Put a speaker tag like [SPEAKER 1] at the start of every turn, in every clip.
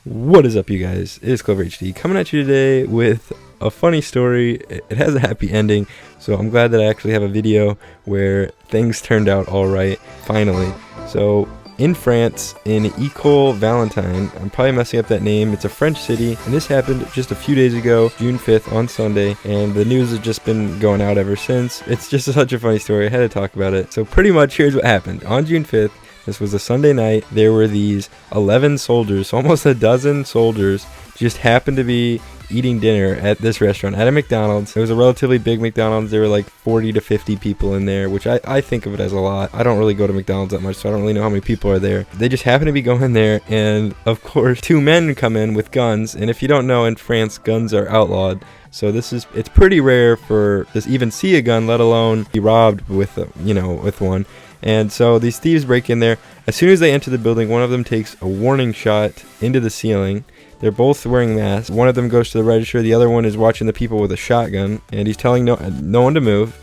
[SPEAKER 1] What is up, you guys? It is Clover HD coming at you today with a funny story. It has a happy ending, so I'm glad that I actually have a video where things turned out alright, finally. So, in France, in École-Valentin, I'm probably messing up that name, it's a French city, and this happened just a few days ago, June 5th on Sunday, and the news has just been going out ever since. It's just such a funny story, I had to talk about it. So pretty much here's what happened. On June 5th, this was a Sunday night, there were these 11 soldiers, so almost a dozen soldiers, just happened to be eating dinner at this restaurant, at a McDonald's. It was a relatively big McDonald's. There were like 40 to 50 people in there, which I think of it as a lot. I don't really go to McDonald's that much, so I don't really know how many people are there. They just happen to be going there, and of course, two men come in with guns, and if you don't know, in France, guns are outlawed. So it's pretty rare for to even see a gun, let alone be robbed with one. And so these thieves break in there. As soon as they enter the building, one of them takes a warning shot into the ceiling. They're both wearing masks. One of them goes to the register. The other one is watching the people with a shotgun, and he's telling no one to move.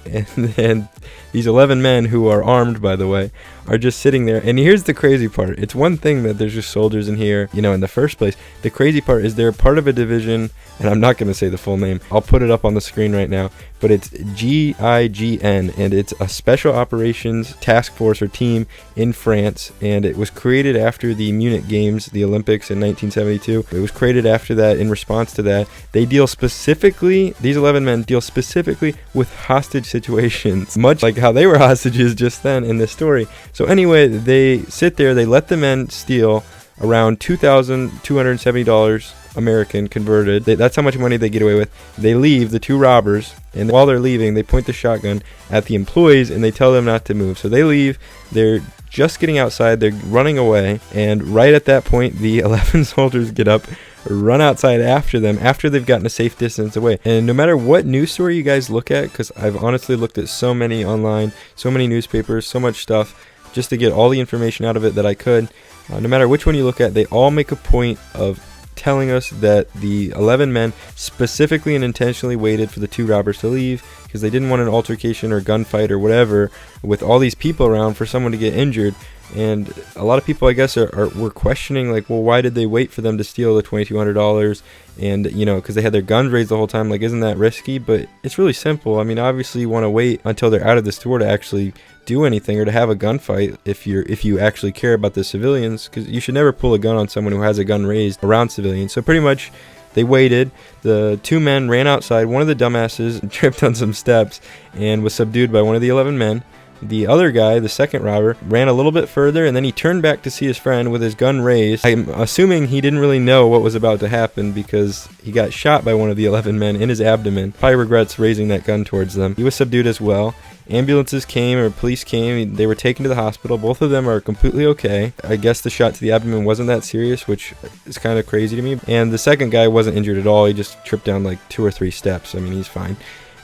[SPEAKER 1] And these 11 men, who are armed, by the way, are just sitting there. And here's the crazy part. It's one thing that there's just soldiers in here, in the first place. The crazy part is they're part of a division, and I'm not going to say the full name. I'll put it up on the screen right now. But it's GIGN, and it's a special operations task force or team in France, and it was created after the Munich Games, the Olympics in 1972. It was created after that. In response to that, they deal specifically, these 11 men deal specifically with hostage situations, much like how they were hostages just then in this story. So anyway, they sit there, they let the men steal around $2,270 American converted. That's how much money they get away with. They leave, the two robbers, and while they're leaving, they point the shotgun at the employees and they tell them not to move. So they leave, they're just getting outside, they're running away, and right at that point, the 11 soldiers get up, run outside after them after they've gotten a safe distance away. And no matter what news story you guys look at, because I've honestly looked at so many online, so many newspapers, so much stuff, just to get all the information out of it that I could, no matter which one you look at, they all make a point of telling us that the 11 men specifically and intentionally waited for the two robbers to leave because they didn't want an altercation or gunfight or whatever with all these people around for someone to get injured. And a lot of people, I guess, were questioning, like, well, why did they wait for them to steal the $2,200? And, because they had their guns raised the whole time, like, isn't that risky? But it's really simple. I mean, obviously you want to wait until they're out of the store to actually do anything or to have a gunfight if you actually care about the civilians, because you should never pull a gun on someone who has a gun raised around civilians. So pretty much they waited. The two men ran outside. One of the dumbasses tripped on some steps and was subdued by one of the 11 men. The other guy, the second robber, ran a little bit further, and then he turned back to see his friend with his gun raised. I'm assuming he didn't really know what was about to happen because he got shot by one of the 11 men in his abdomen. Probably regrets raising that gun towards them. He was subdued as well. Ambulances came, or police came. They were taken to the hospital. Both of them are completely okay. I guess the shot to the abdomen wasn't that serious, which is kind of crazy to me. And the second guy wasn't injured at all. He just tripped down like 2 or 3 steps. I mean, he's fine.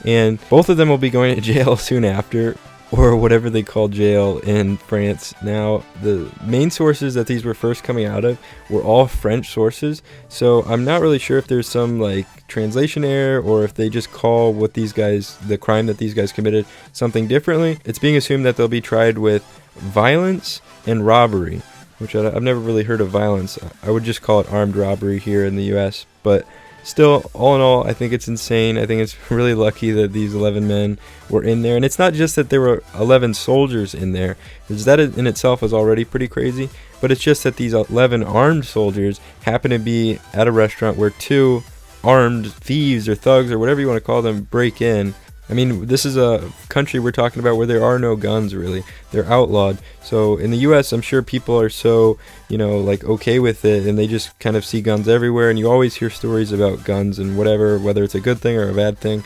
[SPEAKER 1] And both of them will be going to jail soon after, or whatever they call jail in France. Now, the main sources that these were first coming out of were all French sources, so I'm not really sure if there's some translation error or if they just call the crime that these guys committed something differently. It's being assumed that they'll be tried with violence and robbery, which I've never really heard of violence. I would just call it armed robbery here in the US, but still, all in all, I think it's insane. I think it's really lucky that these 11 men were in there. And it's not just that there were 11 soldiers in there, because that in itself was already pretty crazy. But it's just that these 11 armed soldiers happen to be at a restaurant where 2 armed thieves or thugs or whatever you want to call them break in. I mean, this is a country we're talking about where there are no guns, really. They're outlawed. So in the U.S., I'm sure people are so, okay with it, and they just kind of see guns everywhere, and you always hear stories about guns and whatever, whether it's a good thing or a bad thing.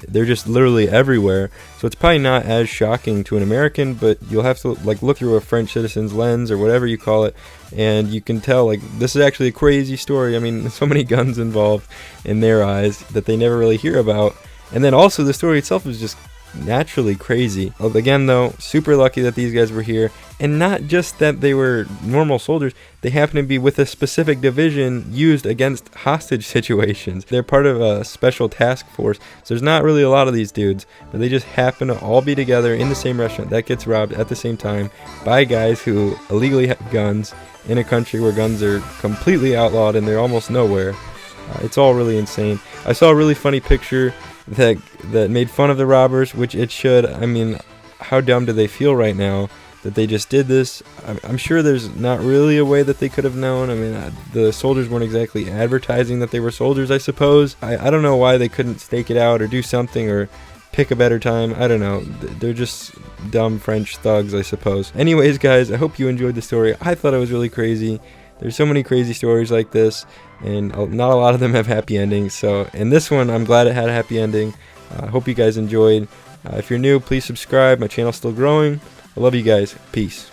[SPEAKER 1] They're just literally everywhere. So it's probably not as shocking to an American, but you'll have to look through a French citizen's lens or whatever you call it, and you can tell this is actually a crazy story. I mean, so many guns involved in their eyes that they never really hear about. And then also the story itself is just naturally crazy. Again though, super lucky that these guys were here, and not just that they were normal soldiers, they happen to be with a specific division used against hostage situations. They're part of a special task force, so there's not really a lot of these dudes, but they just happen to all be together in the same restaurant that gets robbed at the same time by guys who illegally have guns in a country where guns are completely outlawed and they're almost nowhere. It's all really insane. I saw a really funny picture that made fun of the robbers, which it should. I mean, how dumb do they feel right now that they just did this? I'm sure there's not really a way that they could have known. I mean, the soldiers weren't exactly advertising that they were soldiers, I suppose. I don't know why they couldn't stake it out or do something or pick a better time. I don't know. They're just dumb French thugs, I suppose. Anyways, guys, I hope you enjoyed the story. I thought it was really crazy. There's so many crazy stories like this, and not a lot of them have happy endings. So in this one, I'm glad it had a happy ending. I hope you guys enjoyed. If you're new, please subscribe. My channel's still growing. I love you guys. Peace.